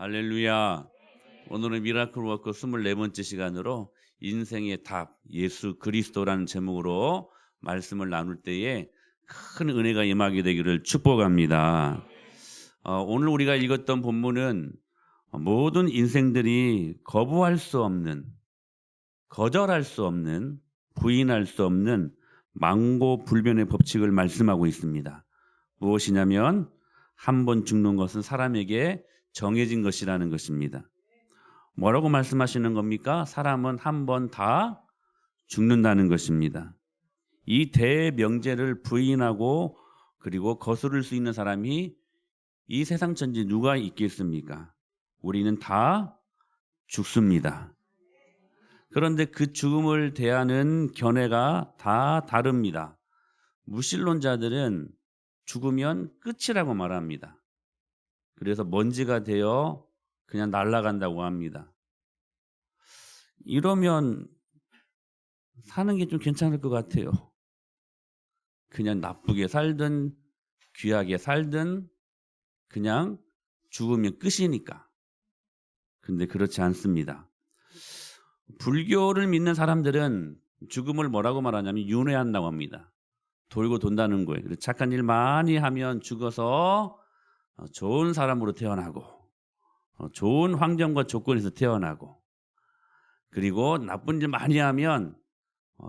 할렐루야. 오늘은 미라클 워크 24번째 시간으로 인생의 답, 예수 그리스도라는 제목으로 말씀을 나눌 때에 큰 은혜가 임하게 되기를 축복합니다. 오늘 우리가 읽었던 본문은 모든 인생들이 거부할 수 없는, 거절할 수 없는, 부인할 수 없는 망고불변의 법칙을 말씀하고 있습니다. 무엇이냐면 한 번 죽는 것은 사람에게 정해진 것이라는 것입니다. 뭐라고 말씀하시는 겁니까? 사람은 한 번 다 죽는다는 것입니다. 이 대명제를 부인하고 그리고 거스를 수 있는 사람이 이 세상 천지 누가 있겠습니까? 우리는 다 죽습니다. 그런데 그 죽음을 대하는 견해가 다 다릅니다. 무신론자들은 죽으면 끝이라고 말합니다. 그래서 먼지가 되어 그냥 날아간다고 합니다. 이러면 사는 게 좀 괜찮을 것 같아요. 그냥 나쁘게 살든 귀하게 살든 그냥 죽으면 끝이니까. 근데 그렇지 않습니다. 불교를 믿는 사람들은 죽음을 뭐라고 말하냐면 윤회한다고 합니다. 돌고 돈다는 거예요. 그래서 착한 일 많이 하면 죽어서 좋은 사람으로 태어나고 좋은 환경과 조건에서 태어나고 그리고 나쁜 일 많이 하면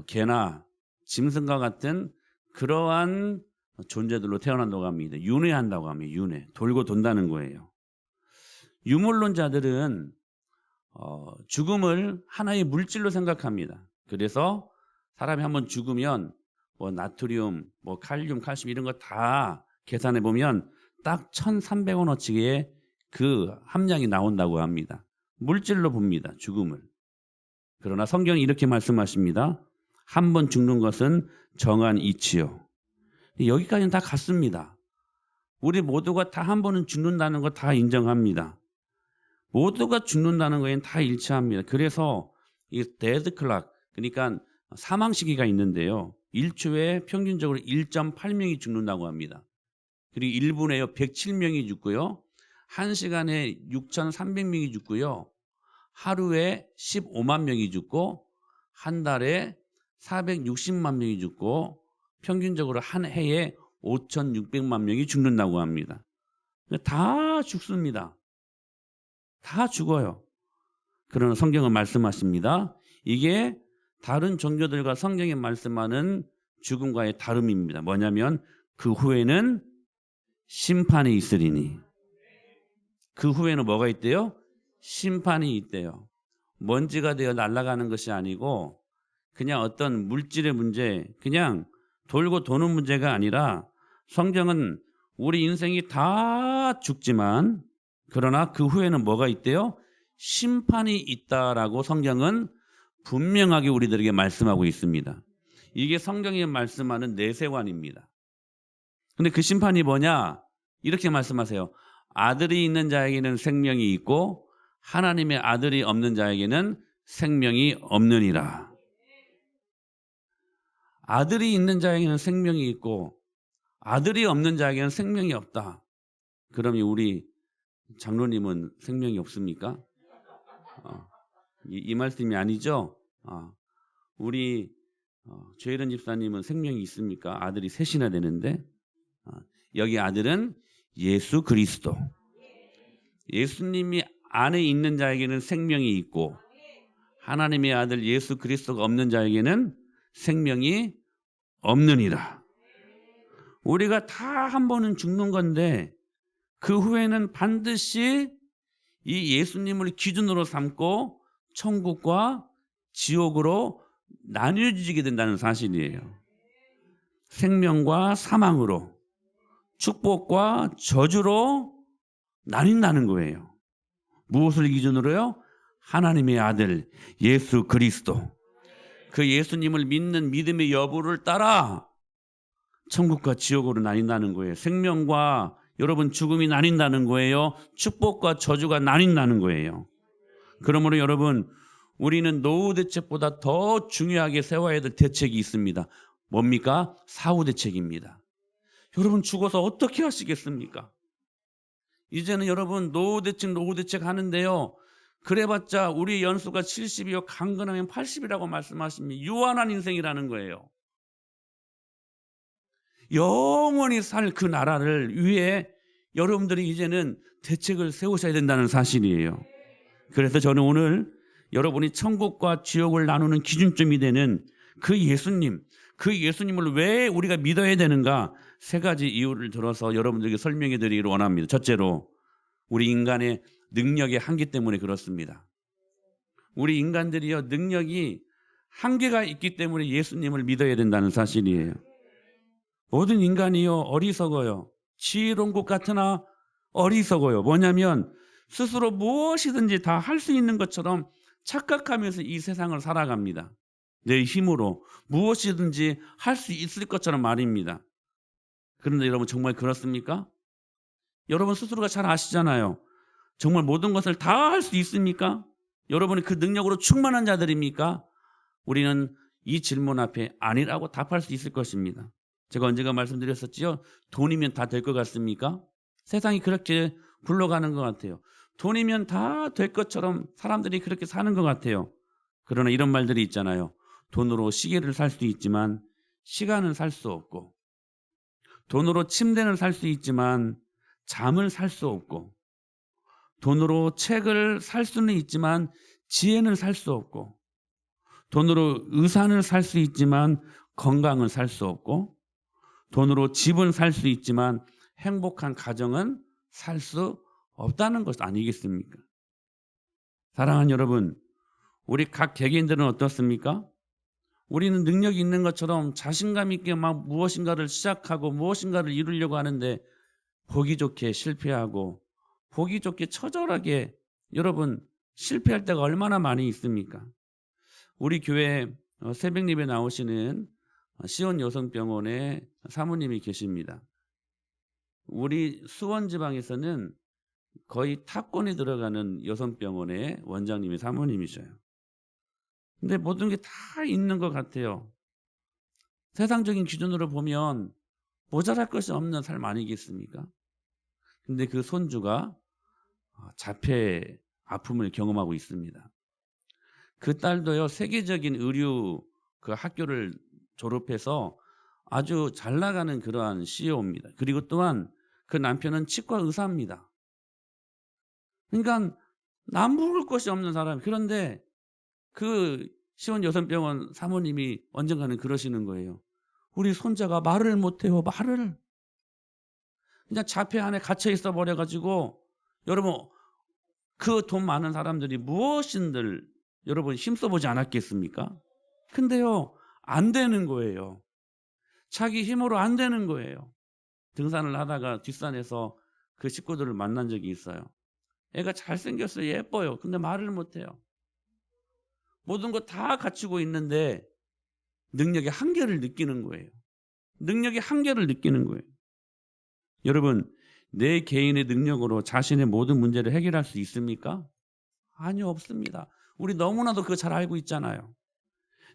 개나 짐승과 같은 그러한 존재들로 태어난다고 합니다. 윤회한다고 합니다. 윤회. 돌고 돈다는 거예요. 유물론자들은 죽음을 하나의 물질로 생각합니다. 그래서 사람이 한번 죽으면 뭐 나트륨, 뭐 칼륨, 칼슘 이런 거 다 계산해 보면 딱 1,300원어치의 그 함량이 나온다고 합니다. 물질로 봅니다. 죽음을. 그러나 성경이 이렇게 말씀하십니다. 한 번 죽는 것은 정한 이치요. 여기까지는 다 같습니다. 우리 모두가 다 한 번은 죽는다는 거 다 인정합니다. 모두가 죽는다는 거에는 다 일치합니다. 그래서 이 데드 클락, 그러니까 사망 시기가 있는데요. 1초에 평균적으로 1.8명이 죽는다고 합니다. 그리고 1분에 107명이 죽고요. 1시간에 6,300명이 죽고요. 하루에 15만 명이 죽고 한 달에 460만 명이 죽고 평균적으로 한 해에 5,600만 명이 죽는다고 합니다. 다 죽습니다. 다 죽어요. 그러나 성경은 말씀하십니다. 이게 다른 종교들과 성경이 말씀하는 죽음과의 다름입니다. 뭐냐면 그 후에는 심판이 있으리니. 그 후에는 뭐가 있대요? 심판이 있대요. 먼지가 되어 날아가는 것이 아니고 그냥 어떤 물질의 문제, 그냥 돌고 도는 문제가 아니라 성경은 우리 인생이 다 죽지만 그러나 그 후에는 뭐가 있대요? 심판이 있다라고 성경은 분명하게 우리들에게 말씀하고 있습니다. 이게 성경이 말씀하는 내세관입니다. 근데 그 심판이 뭐냐? 이렇게 말씀하세요. 아들이 있는 자에게는 생명이 있고 하나님의 아들이 없는 자에게는 생명이 없느니라. 아들이 있는 자에게는 생명이 있고 아들이 없는 자에게는 생명이 없다. 그러면 우리 장로님은 생명이 없습니까? 이 말씀이 아니죠? 우리 최일은 집사님은 생명이 있습니까? 아들이 셋이나 되는데 여기 아들은 예수 그리스도. 예수님이 안에 있는 자에게는 생명이 있고 하나님의 아들 예수 그리스도가 없는 자에게는 생명이 없느니라. 우리가 다 한 번은 죽는 건데 그 후에는 반드시 이 예수님을 기준으로 삼고 천국과 지옥으로 나뉘어지게 된다는 사실이에요. 생명과 사망으로, 축복과 저주로 나뉜다는 거예요. 무엇을 기준으로요? 하나님의 아들 예수 그리스도. 그 예수님을 믿는 믿음의 여부를 따라 천국과 지옥으로 나뉜다는 거예요. 생명과 여러분 죽음이 나뉜다는 거예요. 축복과 저주가 나뉜다는 거예요. 그러므로 여러분 우리는 노후 대책보다 더 중요하게 세워야 될 대책이 있습니다. 뭡니까? 사후 대책입니다. 여러분 죽어서 어떻게 하시겠습니까? 이제는 여러분 노후 대책 하는데요. 그래봤자 우리 연수가 70이요 강건하면 80이라고 말씀하십니다. 유한한 인생이라는 거예요. 영원히 살 그 나라를 위해 여러분들이 이제는 대책을 세우셔야 된다는 사실이에요. 그래서 저는 오늘 여러분이 천국과 지옥을 나누는 기준점이 되는 그 예수님을 왜 우리가 믿어야 되는가, 세 가지 이유를 들어서 여러분들에게 설명해 드리기를 원합니다. 첫째로, 우리 인간의 능력의 한계 때문에 그렇습니다. 우리 인간들이요, 능력이 한계가 있기 때문에 예수님을 믿어야 된다는 사실이에요. 모든 인간이요, 어리석어요. 지혜로운 것 같으나 어리석어요. 뭐냐면 스스로 무엇이든지 다 할 수 있는 것처럼 착각하면서 이 세상을 살아갑니다. 내 힘으로 무엇이든지 할 수 있을 것처럼 말입니다. 그런데 여러분, 정말 그렇습니까? 여러분 스스로가 잘 아시잖아요. 정말 모든 것을 다 할 수 있습니까? 여러분이 그 능력으로 충만한 자들입니까? 우리는 이 질문 앞에 아니라고 답할 수 있을 것입니다. 제가 언젠가 말씀드렸었지요. 돈이면 다 될 것 같습니까? 세상이 그렇게 굴러가는 것 같아요. 돈이면 다 될 것처럼 사람들이 그렇게 사는 것 같아요. 그러나 이런 말들이 있잖아요. 돈으로 시계를 살 수 있지만 시간은 살 수 없고, 돈으로 침대는 살 수 있지만 잠을 살 수 없고, 돈으로 책을 살 수는 있지만 지혜는 살 수 없고, 돈으로 의사는 살 수 있지만 건강은 살 수 없고, 돈으로 집은 살 수 있지만 행복한 가정은 살 수 없다는 것 아니겠습니까? 사랑하는 여러분, 우리 각 개개인들은 어떻습니까? 우리는 능력이 있는 것처럼 자신감 있게 막 무엇인가를 시작하고 무엇인가를 이루려고 하는데 보기 좋게 실패하고 보기 좋게 처절하게 여러분 실패할 때가 얼마나 많이 있습니까? 우리 교회 새벽 예배 나오시는 시온 여성병원에 사모님이 계십니다. 우리 수원 지방에서는 거의 탑권에 들어가는 여성병원의 원장님이 사모님이셔요. 근데 모든 게 다 있는 것 같아요. 세상적인 기준으로 보면 모자랄 것이 없는 삶 아니겠습니까? 근데 그 손주가 자폐 아픔을 경험하고 있습니다. 그 딸도요, 세계적인 의류 그 학교를 졸업해서 아주 잘 나가는 그러한 CEO입니다. 그리고 또한 그 남편은 치과 의사입니다. 그러니까 남부를 것이 없는 사람. 그런데 그 시원 여성병원 사모님이 언젠가는 그러시는 거예요. 우리 손자가 말을 못해요. 말을. 그냥 자폐 안에 갇혀 있어 버려가지고, 여러분 그 돈 많은 사람들이 무엇인들 여러분 힘써보지 않았겠습니까? 근데요, 안 되는 거예요. 자기 힘으로 안 되는 거예요. 등산을 하다가 뒷산에서 그 식구들을 만난 적이 있어요. 애가 잘생겼어요. 예뻐요. 근데 말을 못해요. 모든 거 다 갖추고 있는데 능력의 한계를 느끼는 거예요. 능력의 한계를 느끼는 거예요. 여러분, 내 개인의 능력으로 자신의 모든 문제를 해결할 수 있습니까? 아니요, 없습니다. 우리 너무나도 그거 잘 알고 있잖아요.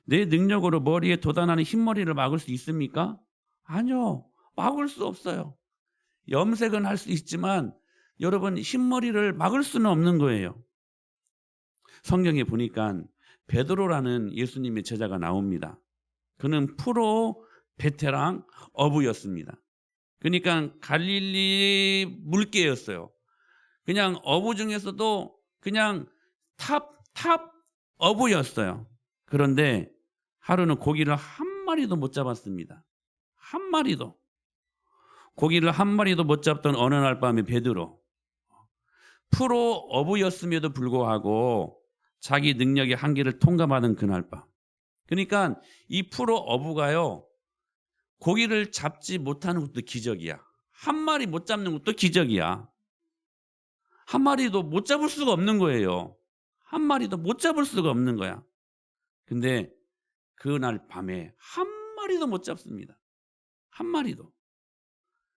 내 능력으로 머리에 돋아나는 흰머리를 막을 수 있습니까? 아니요, 막을 수 없어요. 염색은 할 수 있지만 여러분 흰머리를 막을 수는 없는 거예요. 성경에 보니까 베드로라는 예수님의 제자가 나옵니다. 그는 프로 베테랑 어부였습니다. 그러니까 갈릴리 물개였어요. 그냥 어부 중에서도 그냥 탑 어부였어요. 그런데 하루는 고기를 한 마리도 못 잡았습니다. 한 마리도. 고기를 한 마리도 못 잡던 어느 날 밤에 베드로, 프로 어부였음에도 불구하고 자기 능력의 한계를 통감하는 그날 밤. 그러니까 이 프로 어부가요, 고기를 잡지 못하는 것도 기적이야. 한 마리 못 잡는 것도 기적이야. 한 마리도 못 잡을 수가 없는 거예요. 한 마리도 못 잡을 수가 없는 거야. 근데 그날 밤에 한 마리도 못 잡습니다. 한 마리도.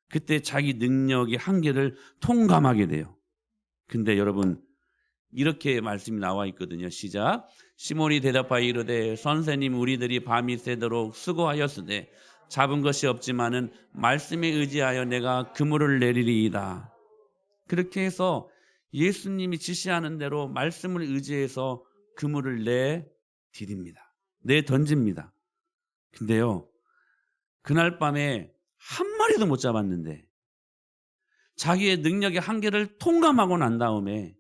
그때 자기 능력의 한계를 통감하게 돼요. 근데 여러분, 이렇게 말씀이 나와 있거든요. 시작. 시몬이 대답하여 이르되 선생님, 우리들이 밤이 새도록 수고하였으되 잡은 것이 없지만은 말씀에 의지하여 내가 그물을 내리리이다. 그렇게 해서 예수님이 지시하는 대로 말씀을 의지해서 그물을 내드립니다. 내던집니다. 근데요, 그날 밤에 한 마리도 못 잡았는데 자기의 능력의 한계를 통감하고 난 다음에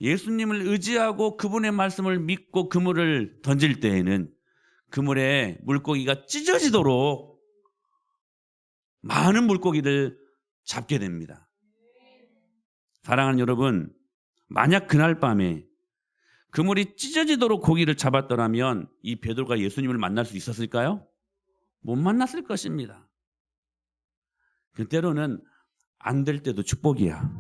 예수님을 의지하고 그분의 말씀을 믿고 그물을 던질 때에는 그물에 물고기가 찢어지도록 많은 물고기를 잡게 됩니다. 사랑하는 여러분, 만약 그날 밤에 그물이 찢어지도록 고기를 잡았더라면 이 베드로가 예수님을 만날 수 있었을까요? 못 만났을 것입니다. 때로는 안 될 때도 축복이야.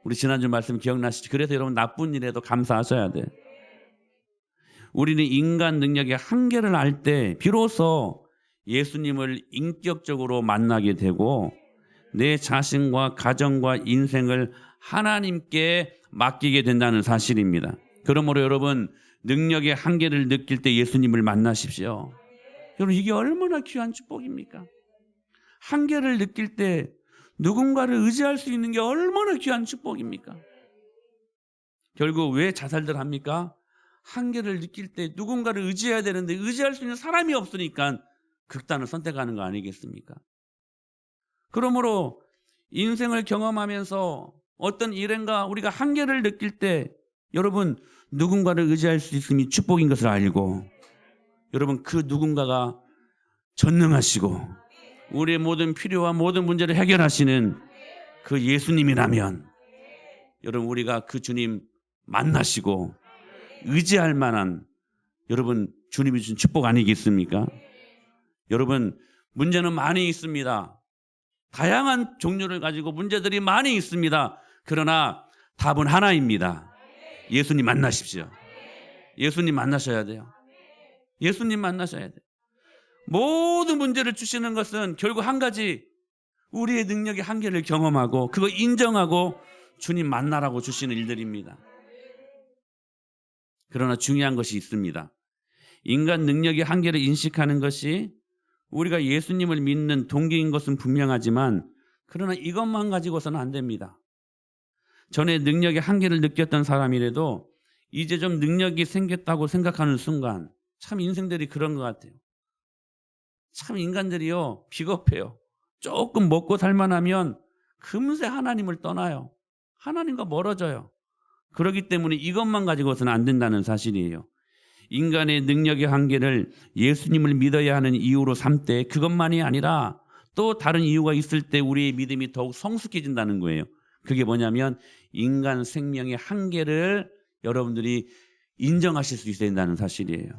우리 지난주 말씀 기억나시죠? 그래서 여러분 나쁜 일에도 감사하셔야 돼. 우리는 인간 능력의 한계를 알 때 비로소 예수님을 인격적으로 만나게 되고 내 자신과 가정과 인생을 하나님께 맡기게 된다는 사실입니다. 그러므로 여러분 능력의 한계를 느낄 때 예수님을 만나십시오. 여러분 이게 얼마나 귀한 축복입니까? 한계를 느낄 때 누군가를 의지할 수 있는 게 얼마나 귀한 축복입니까? 결국 왜 자살들 합니까? 한계를 느낄 때 누군가를 의지해야 되는데 의지할 수 있는 사람이 없으니까 극단을 선택하는 거 아니겠습니까? 그러므로 인생을 경험하면서 어떤 일행과 우리가 한계를 느낄 때 여러분 누군가를 의지할 수 있음이 축복인 것을 알고 여러분 그 누군가가 전능하시고 우리의 모든 필요와 모든 문제를 해결하시는 그 예수님이라면 여러분 우리가 그 주님 만나시고 의지할 만한 여러분 주님이 주신 축복 아니겠습니까? 여러분 문제는 많이 있습니다. 다양한 종류를 가지고 문제들이 많이 있습니다. 그러나 답은 하나입니다. 예수님 만나십시오. 예수님 만나셔야 돼요. 예수님 만나셔야 돼요. 모든 문제를 주시는 것은 결국 한 가지 우리의 능력의 한계를 경험하고 그거 인정하고 주님 만나라고 주시는 일들입니다. 그러나 중요한 것이 있습니다. 인간 능력의 한계를 인식하는 것이 우리가 예수님을 믿는 동기인 것은 분명하지만 그러나 이것만 가지고서는 안 됩니다. 전에 능력의 한계를 느꼈던 사람이라도 이제 좀 능력이 생겼다고 생각하는 순간 참 인생들이 그런 것 같아요. 참 인간들이요 비겁해요. 조금 먹고 살만하면 금세 하나님을 떠나요. 하나님과 멀어져요. 그렇기 때문에 이것만 가지고서는 안 된다는 사실이에요. 인간의 능력의 한계를 예수님을 믿어야 하는 이유로 삼되 그것만이 아니라 또 다른 이유가 있을 때 우리의 믿음이 더욱 성숙해진다는 거예요. 그게 뭐냐면 인간 생명의 한계를 여러분들이 인정하실 수 있어야 된다는 사실이에요.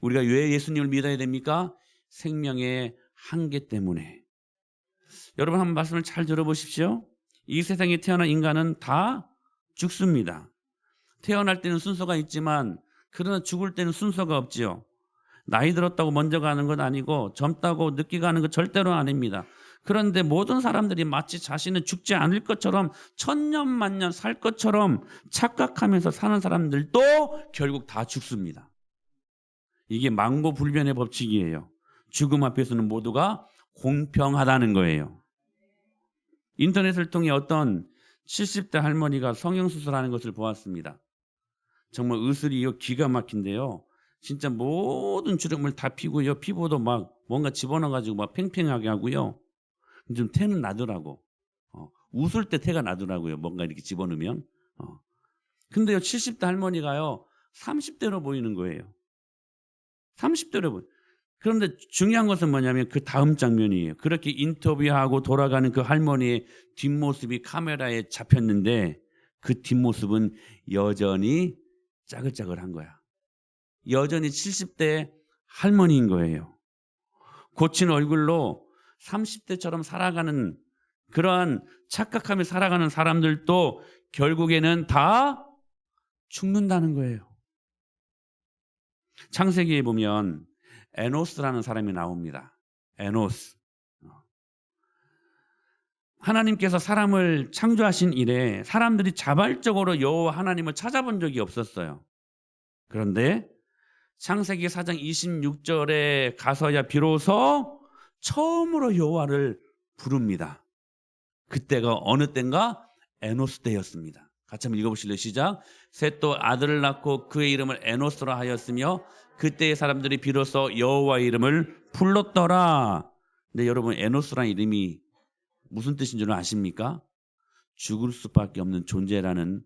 우리가 왜 예수님을 믿어야 됩니까? 생명의 한계 때문에. 여러분 한번 말씀을 잘 들어보십시오. 이 세상에 태어난 인간은 다 죽습니다. 태어날 때는 순서가 있지만 그러나 죽을 때는 순서가 없지요. 나이 들었다고 먼저 가는 건 아니고 젊다고 늦게 가는 건 절대로 아닙니다. 그런데 모든 사람들이 마치 자신은 죽지 않을 것처럼 천년만년 살 것처럼 착각하면서 사는 사람들도 결국 다 죽습니다. 이게 망고불변의 법칙이에요. 죽음 앞에서는 모두가 공평하다는 거예요. 인터넷을 통해 어떤 70대 할머니가 성형수술하는 것을 보았습니다. 정말 의술이 기가 막힌데요. 진짜 모든 주름을 다 피고요. 피부도 막 뭔가 집어넣어가지고 막 팽팽하게 하고요. 좀 태는 나더라고. 웃을 때 태가 나더라고요. 뭔가 이렇게 집어넣으면. 근데요 70대 할머니가요 30대로 보이는 거예요. 30대로 보여요. 그런데 중요한 것은 뭐냐면 그 다음 장면이에요. 그렇게 인터뷰하고 돌아가는 그 할머니의 뒷모습이 카메라에 잡혔는데 그 뒷모습은 여전히 짜글짜글한 거야. 여전히 70대 할머니인 거예요. 고친 얼굴로 30대처럼 살아가는 그러한 착각하며 살아가는 사람들도 결국에는 다 죽는다는 거예요. 창세기에 보면 에노스라는 사람이 나옵니다. 에노스. 하나님께서 사람을 창조하신 이래 사람들이 자발적으로 여호와 하나님을 찾아본 적이 없었어요. 그런데 창세기 4장 26절에 가서야 비로소 처음으로 여호와를 부릅니다. 그때가 어느 때인가? 에노스 때였습니다. 같이 한번 읽어보실래요? 시작. 셋도 아들을 낳고 그의 이름을 에노스라 하였으며 그때의 사람들이 비로소 여호와의 이름을 불렀더라. 근데 여러분, 에노스라는 이름이 무슨 뜻인 줄 아십니까? 죽을 수밖에 없는 존재라는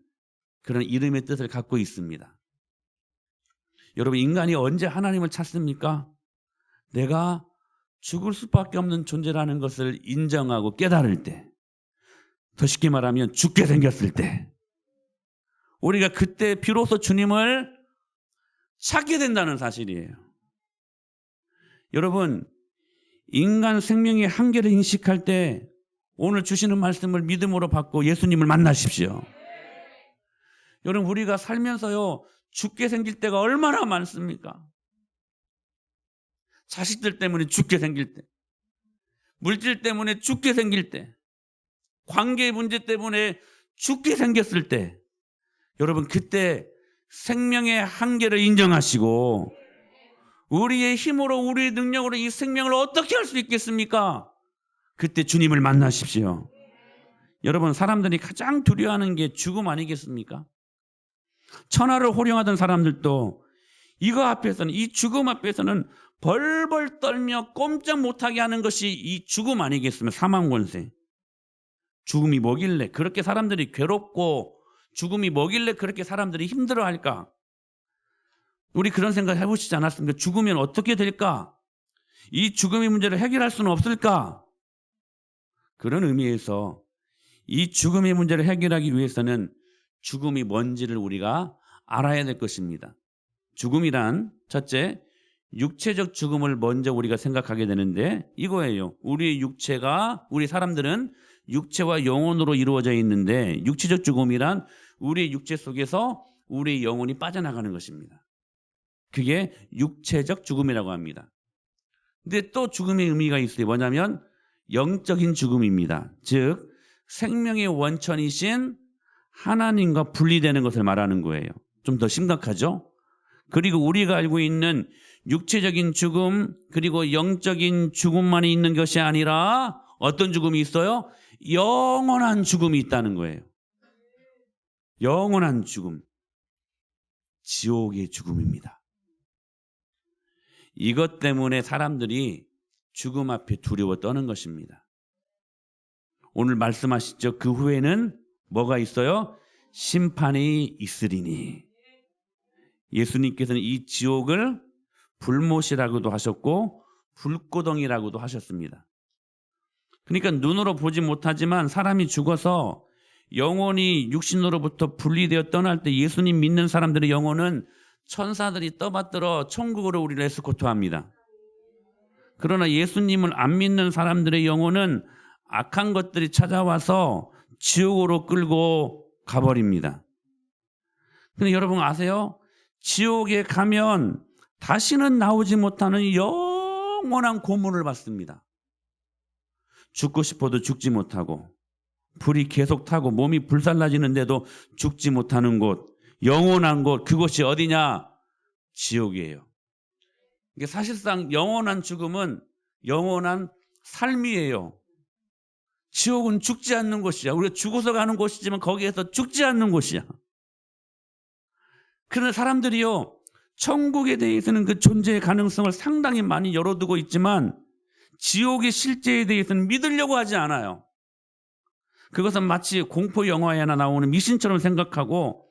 그런 이름의 뜻을 갖고 있습니다. 여러분, 인간이 언제 하나님을 찾습니까? 내가 죽을 수밖에 없는 존재라는 것을 인정하고 깨달을 때, 더 쉽게 말하면 죽게 생겼을 때, 우리가 그때 비로소 주님을 찾게 된다는 사실이에요. 여러분, 인간 생명의 한계를 인식할 때 오늘 주시는 말씀을 믿음으로 받고 예수님을 만나십시오. 여러분, 우리가 살면서요, 죽게 생길 때가 얼마나 많습니까? 자식들 때문에 죽게 생길 때, 물질 때문에 죽게 생길 때, 관계 문제 때문에 죽게 생겼을 때, 여러분, 그때 생명의 한계를 인정하시고 우리의 힘으로, 우리의 능력으로 이 생명을 어떻게 할 수 있겠습니까? 그때 주님을 만나십시오. 여러분, 사람들이 가장 두려워하는 게 죽음 아니겠습니까? 천하를 호령하던 사람들도 이거 앞에서는, 이 죽음 앞에서는 벌벌 떨며 꼼짝 못하게 하는 것이 이 죽음 아니겠습니까? 사망 권세. 죽음이 뭐길래 그렇게 사람들이 괴롭고, 죽음이 뭐길래 그렇게 사람들이 힘들어할까? 우리 그런 생각 해보시지 않았습니까? 죽으면 어떻게 될까? 이 죽음의 문제를 해결할 수는 없을까? 그런 의미에서 이 죽음의 문제를 해결하기 위해서는 죽음이 뭔지를 우리가 알아야 될 것입니다. 죽음이란 첫째, 육체적 죽음을 먼저 우리가 생각하게 되는데 이거예요. 우리의 육체가, 우리 사람들은 육체와 영혼으로 이루어져 있는데, 육체적 죽음이란 우리의 육체 속에서 우리의 영혼이 빠져나가는 것입니다. 그게 육체적 죽음이라고 합니다. 근데 또 죽음의 의미가 있어요. 뭐냐면 영적인 죽음입니다. 즉 생명의 원천이신 하나님과 분리되는 것을 말하는 거예요. 좀 더 심각하죠? 그리고 우리가 알고 있는 육체적인 죽음, 그리고 영적인 죽음만이 있는 것이 아니라 어떤 죽음이 있어요? 영원한 죽음이 있다는 거예요. 영원한 죽음, 지옥의 죽음입니다. 이것 때문에 사람들이 죽음 앞에 두려워 떠는 것입니다. 오늘 말씀하시죠. 그 후에는 뭐가 있어요? 심판이 있으리니. 예수님께서는 이 지옥을 불못이라고도 하셨고 불구덩이라고도 하셨습니다. 그러니까 눈으로 보지 못하지만 사람이 죽어서 영혼이 육신으로부터 분리되어 떠날 때 예수님 믿는 사람들의 영혼은 천사들이 떠받들어 천국으로 우리를 에스코트합니다. 그러나 예수님을 안 믿는 사람들의 영혼은 악한 것들이 찾아와서 지옥으로 끌고 가버립니다. 근데 여러분 아세요? 지옥에 가면 다시는 나오지 못하는 영원한 고문을 받습니다. 죽고 싶어도 죽지 못하고, 불이 계속 타고 몸이 불살라지는데도 죽지 못하는 곳, 영원한 곳, 그곳이 어디냐? 지옥이에요. 이게 사실상 영원한 죽음은 영원한 삶이에요. 지옥은 죽지 않는 곳이야. 우리가 죽어서 가는 곳이지만 거기에서 죽지 않는 곳이야. 그러나 사람들이요, 천국에 대해서는 그 존재의 가능성을 상당히 많이 열어두고 있지만 지옥의 실제에 대해서는 믿으려고 하지 않아요. 그것은 마치 공포 영화에나 나오는 미신처럼 생각하고,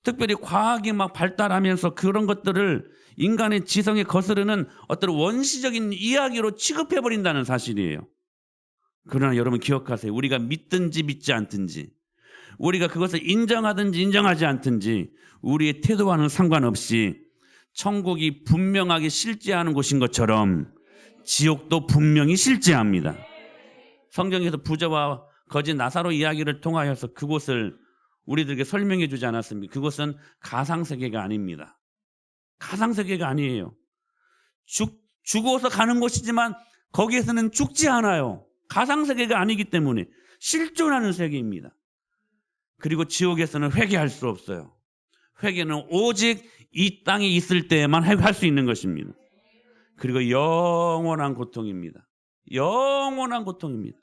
특별히 과학이 막 발달하면서 그런 것들을 인간의 지성에 거스르는 어떤 원시적인 이야기로 취급해버린다는 사실이에요. 그러나 여러분 기억하세요. 우리가 믿든지 믿지 않든지, 우리가 그것을 인정하든지 인정하지 않든지 우리의 태도와는 상관없이 천국이 분명하게 실제하는 곳인 것처럼 지옥도 분명히 실제합니다. 성경에서 부자와 거지 나사로 이야기를 통하여서 그곳을 우리들에게 설명해 주지 않았습니까? 그것은 가상세계가 아닙니다. 가상세계가 아니에요. 죽어서 가는 곳이지만 거기에서는 죽지 않아요. 가상세계가 아니기 때문에 실존하는 세계입니다. 그리고 지옥에서는 회개할 수 없어요. 회개는 오직 이 땅에 있을 때에만 할 수 있는 것입니다. 그리고 영원한 고통입니다. 영원한 고통입니다.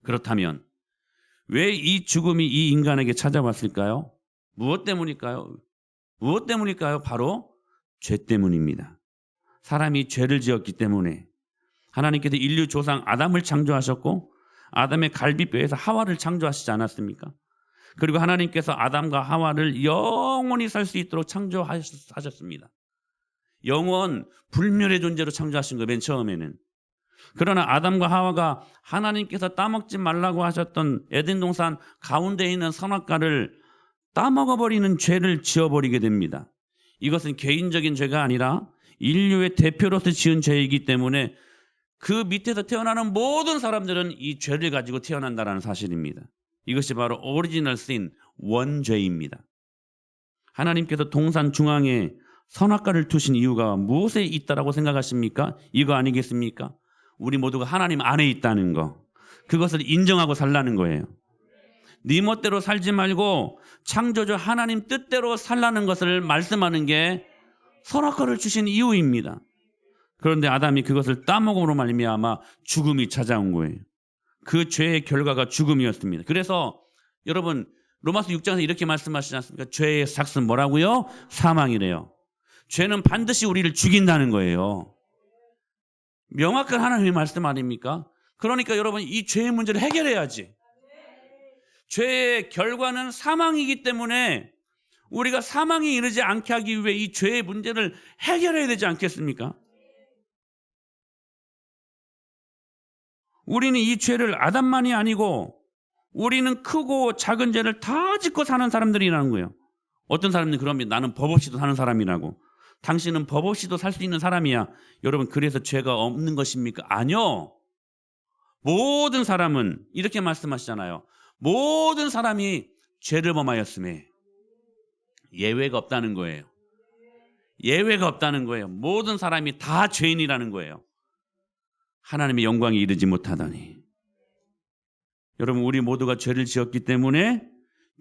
그렇다면 왜 이 죽음이 이 인간에게 찾아왔을까요? 무엇 때문일까요? 무엇 때문일까요? 바로 죄 때문입니다. 사람이 죄를 지었기 때문에 하나님께서 인류 조상 아담을 창조하셨고 아담의 갈비뼈에서 하와를 창조하시지 않았습니까? 그리고 하나님께서 아담과 하와를 영원히 살 수 있도록 창조하셨습니다. 영원 불멸의 존재로 창조하신 거예요. 맨 처음에는. 그러나 아담과 하와가 하나님께서 따먹지 말라고 하셨던 에덴 동산 가운데 있는 선악과를 따먹어버리는 죄를 지어버리게 됩니다. 이것은 개인적인 죄가 아니라 인류의 대표로서 지은 죄이기 때문에 그 밑에서 태어나는 모든 사람들은 이 죄를 가지고 태어난다는 사실입니다. 이것이 바로 오리지널 신, 원죄입니다. 하나님께서 동산 중앙에 선악과를 두신 이유가 무엇에 있다라고 생각하십니까? 이거 아니겠습니까? 우리 모두가 하나님 안에 있다는 거. 그것을 인정하고 살라는 거예요. 네 멋대로 살지 말고 창조주 하나님 뜻대로 살라는 것을 말씀하는 게 선악과를 주신 이유입니다. 그런데 아담이 그것을 따먹음으로 말미암아 죽음이 찾아온 거예요. 그 죄의 결과가 죽음이었습니다. 그래서 여러분 로마서 6장에서 이렇게 말씀하시지 않습니까? 죄의 삭은 뭐라고요? 사망이래요. 죄는 반드시 우리를 죽인다는 거예요. 명확한 하나님의 말씀 아닙니까? 그러니까 여러분 이 죄의 문제를 해결해야지. 죄의 결과는 사망이기 때문에 우리가 사망에 이르지 않게 하기 위해 이 죄의 문제를 해결해야 되지 않겠습니까? 우리는 이 죄를 아담만이 아니고 우리는 크고 작은 죄를 다 짓고 사는 사람들이라는 거예요. 어떤 사람들은 그럽니다. 나는 법 없이도 사는 사람이라고. 당신은 법 없이도 살 수 있는 사람이야. 여러분 그래서 죄가 없는 것입니까? 아니요. 모든 사람은 이렇게 말씀하시잖아요. 모든 사람이 죄를 범하였음에 예외가 없다는 거예요. 예외가 없다는 거예요. 모든 사람이 다 죄인이라는 거예요. 하나님의 영광에 이르지 못하다니. 여러분 우리 모두가 죄를 지었기 때문에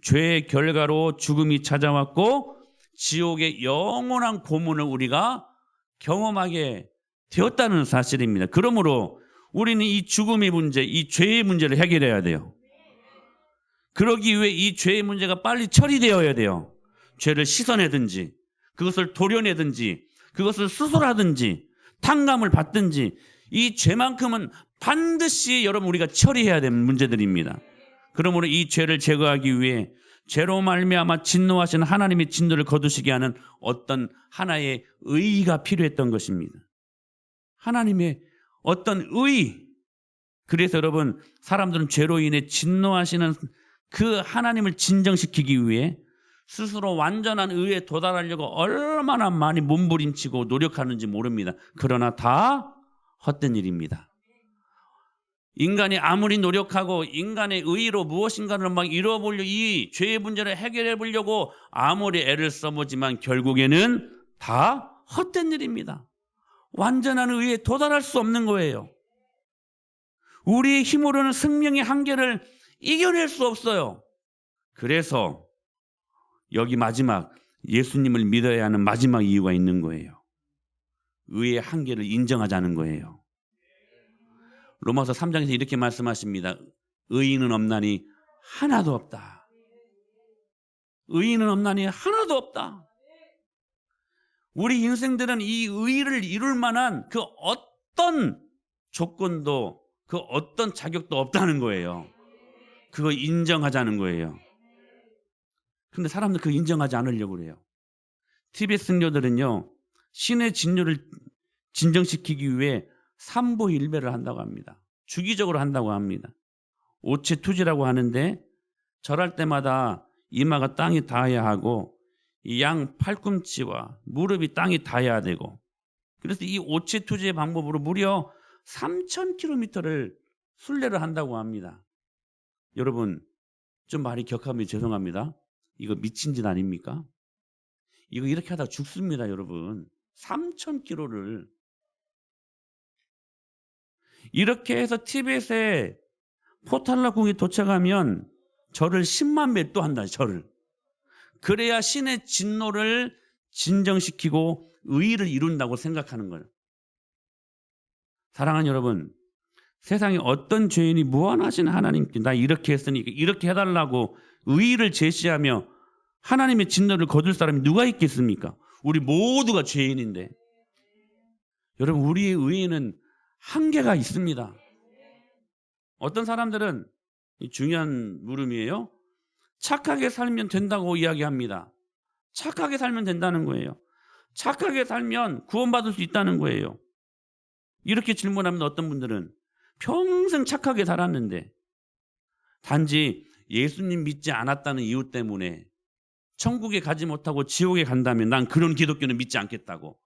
죄의 결과로 죽음이 찾아왔고 지옥의 영원한 고문을 우리가 경험하게 되었다는 사실입니다. 그러므로 우리는 이 죽음의 문제, 이 죄의 문제를 해결해야 돼요. 그러기 위해 이 죄의 문제가 빨리 처리되어야 돼요. 죄를 씻어내든지 그것을 도려내든지 그것을 수술하든지 탕감을 받든지 이 죄만큼은 반드시 여러분 우리가 처리해야 되는 문제들입니다. 그러므로 이 죄를 제거하기 위해 죄로 말미암아 진노하시는 하나님의 진노를 거두시게 하는 어떤 하나의 의의가 필요했던 것입니다. 하나님의 어떤 의의. 그래서 여러분 사람들은 죄로 인해 진노하시는 그 하나님을 진정시키기 위해 스스로 완전한 의에 도달하려고 얼마나 많이 몸부림치고 노력하는지 모릅니다. 그러나 다 헛된 일입니다. 인간이 아무리 노력하고 인간의 의의로 무엇인가를 막 이루어보려 이 죄의 문제를 해결해 보려고 아무리 애를 써보지만 결국에는 다 헛된 일입니다. 완전한 의의에 도달할 수 없는 거예요. 우리의 힘으로는 생명의 한계를 이겨낼 수 없어요. 그래서 여기 마지막 예수님을 믿어야 하는 마지막 이유가 있는 거예요. 의의 한계를 인정하자는 거예요. 로마서 3장에서 이렇게 말씀하십니다. 의인은 없나니 하나도 없다. 의인은 없나니 하나도 없다. 우리 인생들은 이 의의를 이룰 만한 그 어떤 조건도 그 어떤 자격도 없다는 거예요. 그거 인정하자는 거예요. 근데 사람들 그거 인정하지 않으려고 그래요. 티베트 승려들은요. 신의 진료를 진정시키기 위해 삼보일배를 한다고 합니다. 주기적으로 한다고 합니다. 오체투지라고 하는데 절할 때마다 이마가 땅에 닿아야 하고 이 양 팔꿈치와 무릎이 땅에 닿아야 되고 그래서 이 오체투지의 방법으로 무려 3,000km를 순례를 한다고 합니다. 여러분 좀 말이 격하면 죄송합니다. 이거 미친 짓 아닙니까? 이거 이렇게 하다 죽습니다. 여러분 3,000km를 이렇게 해서 티벳에 포탈라궁에 도착하면 절을 10만 배 또 한다. 절을. 그래야 신의 진노를 진정시키고 의의를 이룬다고 생각하는 거예요. 사랑하는 여러분, 세상에 어떤 죄인이 무한하신 하나님께 나 이렇게 했으니까 이렇게 해달라고 의의를 제시하며 하나님의 진노를 거둘 사람이 누가 있겠습니까? 우리 모두가 죄인인데. 여러분, 우리의 의의는 한계가 있습니다. 어떤 사람들은 중요한 물음이에요. 착하게 살면 된다고 이야기합니다. 착하게 살면 된다는 거예요. 착하게 살면 구원받을 수 있다는 거예요. 이렇게 질문하면 어떤 분들은 평생 착하게 살았는데 단지 예수님 믿지 않았다는 이유 때문에 천국에 가지 못하고 지옥에 간다면 난 그런 기독교는 믿지 않겠다고.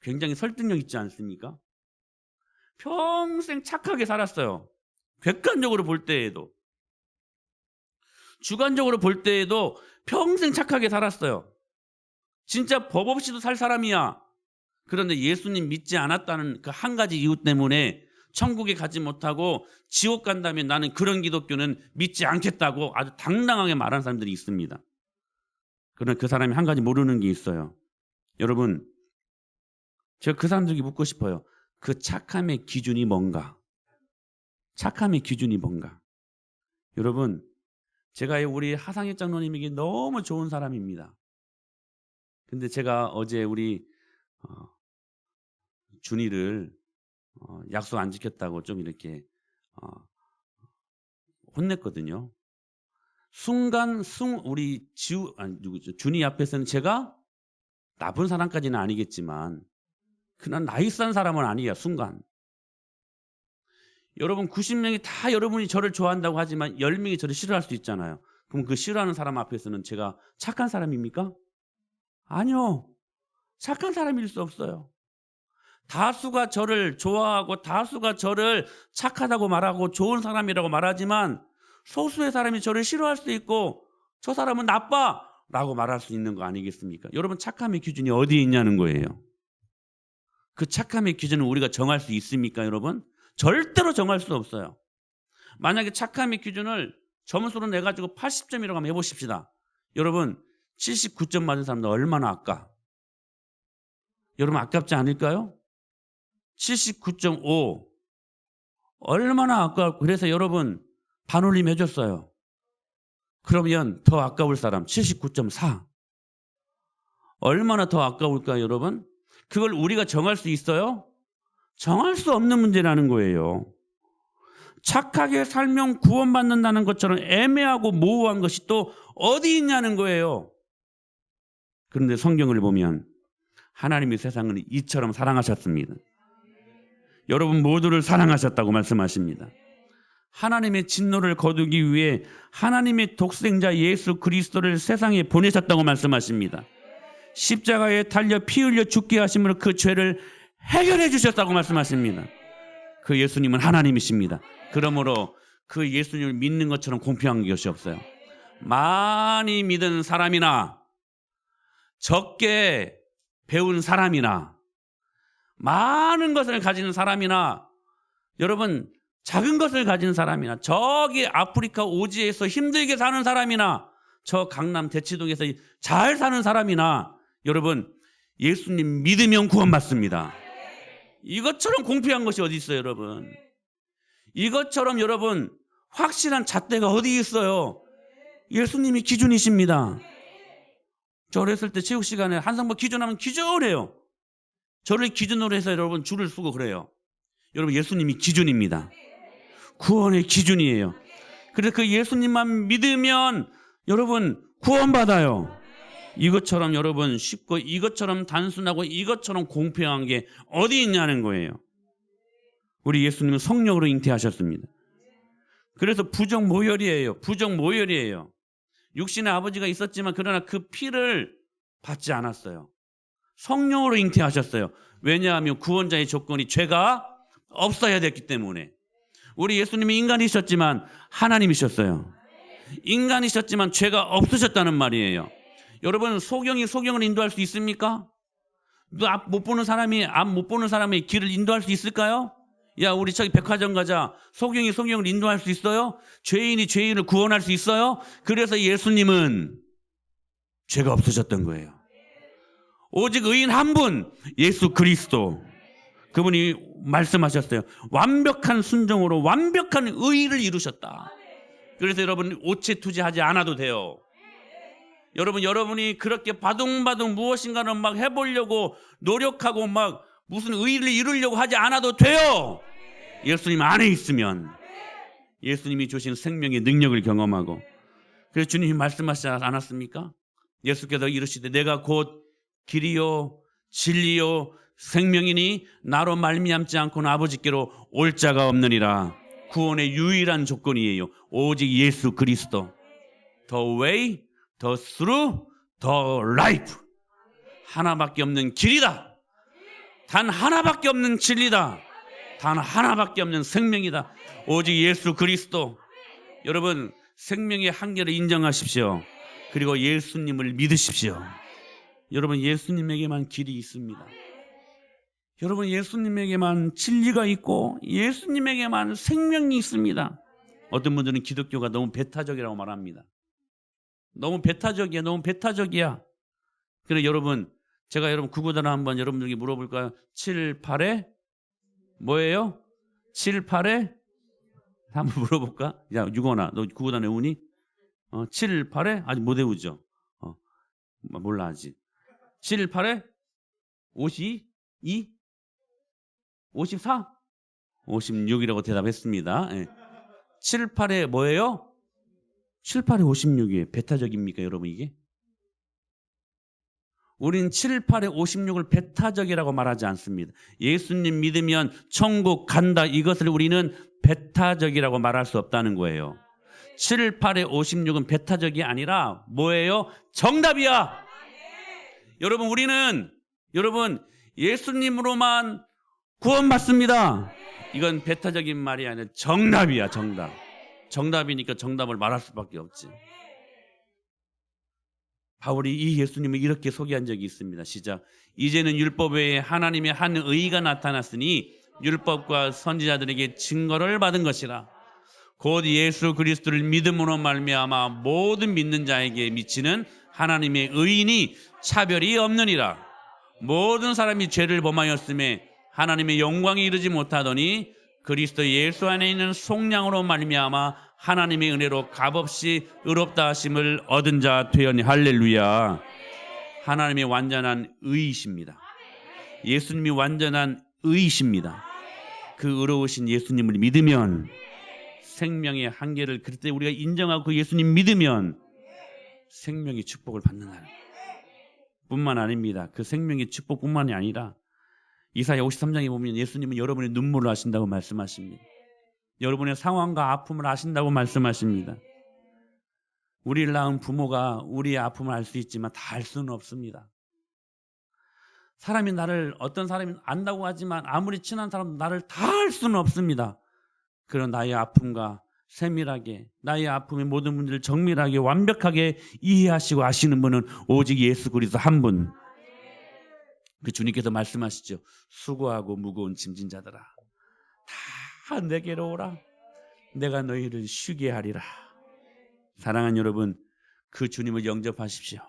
굉장히 설득력 있지 않습니까? 평생 착하게 살았어요. 객관적으로 볼 때에도. 주관적으로 볼 때에도 평생 착하게 살았어요. 진짜 법 없이도 살 사람이야. 그런데 예수님 믿지 않았다는 그 한 가지 이유 때문에 천국에 가지 못하고 지옥 간다면 나는 그런 기독교는 믿지 않겠다고 아주 당당하게 말하는 사람들이 있습니다. 그러나 그 사람이 한 가지 모르는 게 있어요. 여러분, 제가 그 사람들에게 묻고 싶어요. 그 착함의 기준이 뭔가? 착함의 기준이 뭔가? 여러분, 제가 우리 하상혁 장로님에게 너무 좋은 사람입니다. 근데 제가 어제 우리 준이를 약속 안 지켰다고 좀 이렇게 혼냈거든요. 순간 우리 준이 앞에서는 제가 나쁜 사람까지는 아니겠지만 그냥 나이스한 사람은 아니야. 순간. 여러분 90명이 다 여러분이 저를 좋아한다고 하지만 10명이 저를 싫어할 수 있잖아요. 그럼 그 싫어하는 사람 앞에서는 제가 착한 사람입니까? 아니요. 착한 사람일 수 없어요. 다수가 저를 좋아하고 다수가 저를 착하다고 말하고 좋은 사람이라고 말하지만 소수의 사람이 저를 싫어할 수 있고 저 사람은 나빠 라고 말할 수 있는 거 아니겠습니까? 여러분 착함의 기준이 어디에 있냐는 거예요. 그 착함의 기준은 우리가 정할 수 있습니까, 여러분? 절대로 정할 수 없어요. 만약에 착함의 기준을 점수로 내가지고 80점이라고 한번 해보십시다. 여러분 79점 맞은 사람들 얼마나 아까? 여러분 아깝지 않을까요? 79.5 얼마나 아까워. 그래서 여러분 반올림 해줬어요. 그러면 더 아까울 사람 79.4 얼마나 더 아까울까요, 여러분? 그걸 우리가 정할 수 있어요? 정할 수 없는 문제라는 거예요. 착하게 살면 구원받는다는 것처럼 애매하고 모호한 것이 또 어디 있냐는 거예요. 그런데 성경을 보면 하나님이 세상을 이처럼 사랑하셨습니다. 여러분 모두를 사랑하셨다고 말씀하십니다. 하나님의 진노를 거두기 위해 하나님의 독생자 예수 그리스도를 세상에 보내셨다고 말씀하십니다. 십자가에 달려 피 흘려 죽게 하심으로 그 죄를 해결해 주셨다고 말씀하십니다. 그 예수님은 하나님이십니다. 그러므로 그 예수님을 믿는 것처럼 공평한 것이 없어요. 많이 믿은 사람이나 적게 배운 사람이나 많은 것을 가진 사람이나 여러분 작은 것을 가진 사람이나 저기 아프리카 오지에서 힘들게 사는 사람이나 저 강남 대치동에서 잘 사는 사람이나 여러분 예수님 믿으면 구원받습니다. 이것처럼 공평한 것이 어디 있어요, 여러분? 이것처럼 여러분 확실한 잣대가 어디 있어요? 예수님이 기준이십니다. 저 어렸을 때 체육 시간에 한상복 기준하면 기준해요. 저를 기준으로 해서 여러분 줄을 서고 그래요. 여러분 예수님이 기준입니다. 구원의 기준이에요. 그래서 그 예수님만 믿으면 여러분 구원받아요. 이것처럼 여러분 쉽고 이것처럼 단순하고 이것처럼 공평한 게 어디 있냐는 거예요. 우리 예수님은 성령으로 잉태하셨습니다. 그래서 부정모혈이에요. 부정모혈이에요. 육신의 아버지가 있었지만 그러나 그 피를 받지 않았어요. 성령으로 잉태하셨어요. 왜냐하면 구원자의 조건이 죄가 없어야 됐기 때문에. 우리 예수님이 인간이셨지만 하나님이셨어요. 인간이셨지만 죄가 없으셨다는 말이에요. 여러분 소경이 소경을 인도할 수 있습니까? 앞 못 보는 사람의 길을 인도할 수 있을까요? 야 우리 저기 백화점 가자. 소경이 소경을 인도할 수 있어요? 죄인이 죄인을 구원할 수 있어요? 그래서 예수님은 죄가 없으셨던 거예요. 오직 의인 한 분 예수 그리스도. 그분이 말씀하셨어요. 완벽한 순종으로 완벽한 의의를 이루셨다. 그래서 여러분 오체 투지하지 않아도 돼요. 여러분이 그렇게 바둥바둥 무엇인가를 막 해보려고 노력하고 막 무슨 의의를 이루려고 하지 않아도 돼요. 예수님 안에 있으면 예수님이 주신 생명의 능력을 경험하고. 그래서 주님이 말씀하시지 않았습니까? 예수께서 이르시되 내가 곧 길이요 진리요 생명이니 나로 말미암지 않고는 아버지께로 올 자가 없느니라. 구원의 유일한 조건이에요. 오직 예수 그리스도. The way, the through, the life. 하나밖에 없는 길이다. 단 하나밖에 없는 진리다. 단 하나밖에 없는 생명이다. 오직 예수 그리스도. 여러분 생명의 한계를 인정하십시오. 그리고 예수님을 믿으십시오. 여러분 예수님에게만 길이 있습니다. 여러분 예수님에게만 진리가 있고 예수님에게만 생명이 있습니다. 어떤 분들은 기독교가 너무 배타적이라고 말합니다. 너무 배타적이야. 너무 배타적이야. 그래 여러분 제가 여러분 구구단을 한번 여러분들에게 물어볼까요? 7, 8에 뭐예요? 7, 8에 한번 물어볼까? 야 유건아 너 구구단 외우니? 7, 8에 아직 못 외우죠? 몰라 아직. 7, 8에 52? 54? 56이라고 대답했습니다. 예. 7, 8에 뭐예요? 7, 8에 56이에요. 배타적입니까 여러분 이게? 우린 7, 8에 56을 배타적이라고 말하지 않습니다. 예수님 믿으면 천국 간다 이것을 우리는 배타적이라고 말할 수 없다는 거예요. 7, 8에 56은 배타적이 아니라 뭐예요? 정답이야. 우리는 예수님으로만 구원받습니다. 이건 배타적인 말이 아니라 정답이야. 정답. 정답이니까 정답을 말할 수밖에 없지. 바울이 이 예수님을 이렇게 소개한 적이 있습니다. 시작. 이제는 율법 외에 하나님의 한 의가 나타났으니 율법과 선지자들에게 증거를 받은 것이라. 곧 예수 그리스도를 믿음으로 말미암아 모든 믿는 자에게 미치는 하나님의 의인이 차별이 없느니라. 모든 사람이 죄를 범하였음에 하나님의 영광에 이르지 못하더니 그리스도 예수 안에 있는 속량으로 말미암아 하나님의 은혜로 값없이 의롭다 하심을 얻은 자 되었니. 할렐루야. 하나님의 완전한 의이십니다. 예수님이 완전한 의이십니다. 그 의로우신 예수님을 믿으면 생명의 한계를 그때 우리가 인정하고 그 예수님 믿으면 생명의 축복을 받는다는 뿐만 아닙니다. 그 생명의 축복뿐만이 아니라 이사야 53장에 보면 예수님은 여러분의 눈물을 아신다고 말씀하십니다. 여러분의 상황과 아픔을 아신다고 말씀하십니다. 우리를 낳은 부모가 우리의 아픔을 알 수 있지만 다 알 수는 없습니다. 어떤 사람이 안다고 하지만 아무리 친한 사람도 나를 다 알 수는 없습니다. 그런 나의 아픔과 세밀하게 나의 아픔의 모든 문제를 정밀하게 완벽하게 이해하시고 아시는 분은 오직 예수 그리스도 한 분. 그 주님께서 말씀하시죠. 수고하고 무거운 짐진 자들아 다 내게로 오라. 내가 너희를 쉬게 하리라. 사랑하는 여러분, 그 주님을 영접하십시오.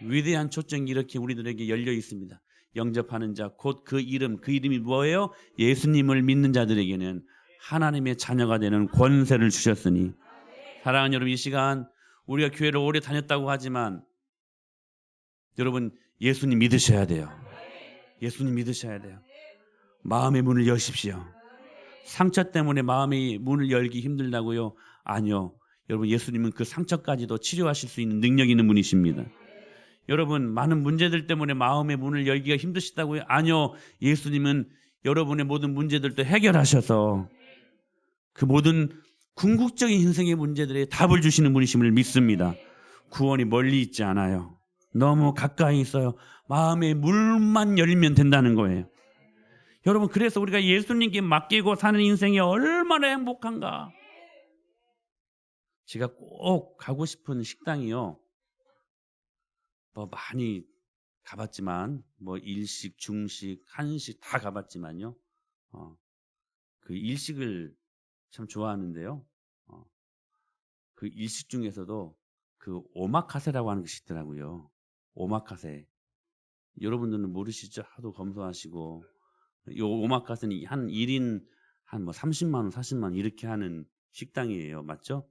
위대한 초청이 이렇게 우리들에게 열려 있습니다. 영접하는 자, 곧 그 이름이 뭐예요? 예수님을 믿는 자들에게는 하나님의 자녀가 되는 권세를 주셨으니. 사랑하는 여러분, 이 시간 우리가 교회를 오래 다녔다고 하지만 여러분 예수님 믿으셔야 돼요. 예수님 믿으셔야 돼요. 마음의 문을 여십시오. 상처 때문에 마음의 문을 열기 힘들다고요? 아니요. 여러분 예수님은 그 상처까지도 치료하실 수 있는 능력이 있는 분이십니다. 여러분 많은 문제들 때문에 마음의 문을 열기가 힘드시다고요? 아니요. 예수님은 여러분의 모든 문제들도 해결하셔서 그 모든 궁극적인 인생의 문제들에 답을 주시는 분이심을 믿습니다. 구원이 멀리 있지 않아요. 너무 가까이 있어요. 마음의 문만 열면 된다는 거예요. 여러분 그래서 우리가 예수님께 맡기고 사는 인생이 얼마나 행복한가. 제가 꼭 가고 싶은 식당이요. 많이 가봤지만 일식, 중식, 한식 다 가봤지만요. 그 일식을 참 좋아하는데요. 그 일식 중에서도 그 오마카세라고 하는 것이 있더라고요. 오마카세. 여러분들은 모르시죠? 하도 검소하시고 이 오마카세는 한 1인 한 뭐 30만 원, 40만 원 이렇게 하는 식당이에요. 맞죠?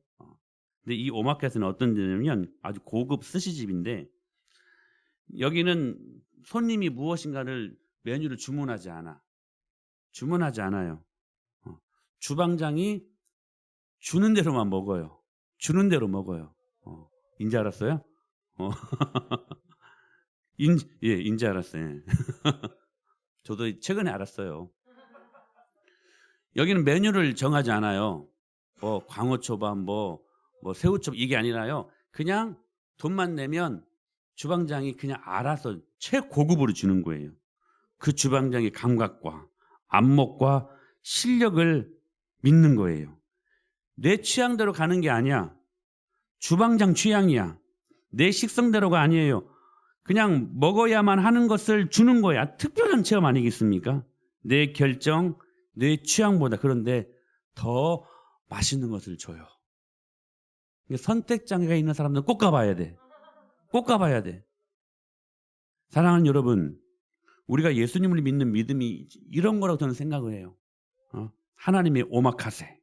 근데 이 오마카세는 어떤 데냐면 아주 고급 스시집인데 여기는 손님이 무엇인가를 메뉴를 주문하지 않아요. 주방장이 주는 대로만 먹어요. 주는 대로 먹어요. 인지 알았어요? 인지 알았어요. 저도 최근에 알았어요. 여기는 메뉴를 정하지 않아요. 뭐 광어초밥, 뭐 새우초밥 이게 아니라요. 그냥 돈만 내면 주방장이 그냥 알아서 최고급으로 주는 거예요. 그 주방장의 감각과 안목과 실력을 믿는 거예요. 내 취향대로 가는 게 아니야. 주방장 취향이야. 내 식성대로가 아니에요. 그냥 먹어야만 하는 것을 주는 거야. 특별한 체험 아니겠습니까? 내 결정, 내 취향보다 그런데 더 맛있는 것을 줘요. 선택장애가 있는 사람들은 꼭 가봐야 돼. 꼭 가봐야 돼. 사랑하는 여러분, 우리가 예수님을 믿는 믿음이 이런 거라고 저는 생각을 해요. 하나님의 오마카세.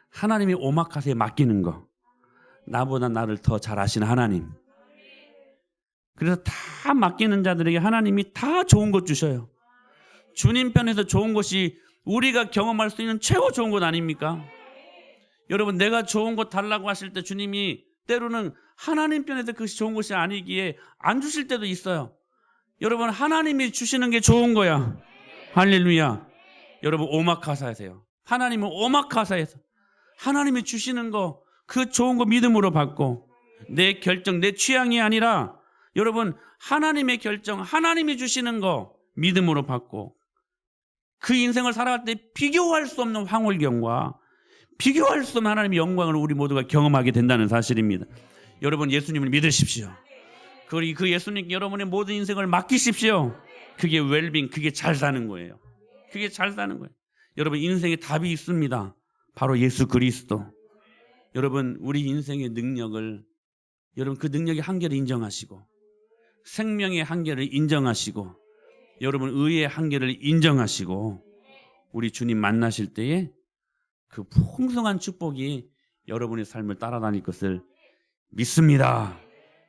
하나님의 오마카세에 맡기는 거. 나보다 나를 더 잘 아시는 하나님. 그래서 다 맡기는 자들에게 하나님이 다 좋은 것 주셔요. 주님 편에서 좋은 것이 우리가 경험할 수 있는 최고 좋은 것 아닙니까? 여러분, 내가 좋은 것 달라고 하실 때 주님이 때로는 하나님 편에서 그것이 좋은 것이 아니기에 안 주실 때도 있어요. 여러분, 하나님이 주시는 게 좋은 거야. 할렐루야. 여러분, 오마카세하세요. 하나님은 오마카세에서 하나님이 주시는 거, 그 좋은 거 믿음으로 받고 내 결정, 내 취향이 아니라 여러분, 하나님의 결정, 하나님이 주시는 거 믿음으로 받고 그 인생을 살아갈 때 비교할 수 없는 황홀경과 비교할 수 없는 하나님의 영광을 우리 모두가 경험하게 된다는 사실입니다. 여러분, 예수님을 믿으십시오. 그리고 그 예수님께 여러분의 모든 인생을 맡기십시오. 그게 웰빙, 그게 잘 사는 거예요. 그게 잘 사는 거예요. 여러분, 인생에 답이 있습니다. 바로 예수 그리스도. 여러분, 우리 인생의 능력을, 여러분 그 능력의 한계를 인정하시고 생명의 한계를 인정하시고 여러분 의의 한계를 인정하시고 우리 주님 만나실 때에 그 풍성한 축복이 여러분의 삶을 따라다닐 것을 믿습니다.